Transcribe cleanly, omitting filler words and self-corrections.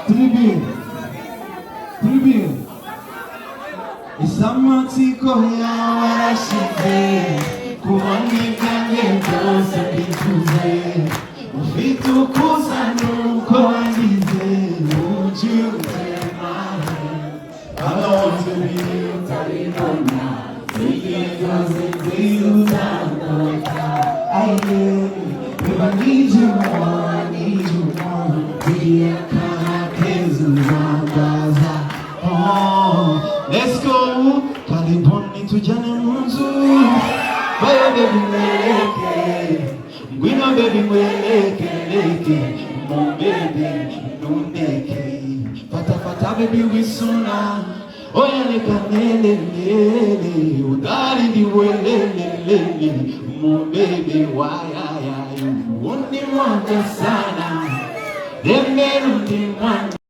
Tribune. Isamatiko ya warashize kuonekane byose bituze ufitukuza nuko wangize ujuze mawe alonze bitaribona zigeze ziruzandoka aye never need you more, I need you more dear kakezu wangaza let's go karibuni tujane munzu baby mweleke ngwino baby mweleke leke mon baby nundeke fata baby wisuna oyale kanele lele udari di welele mon baby waya ya you undi mwanja sana dembe undi mwanja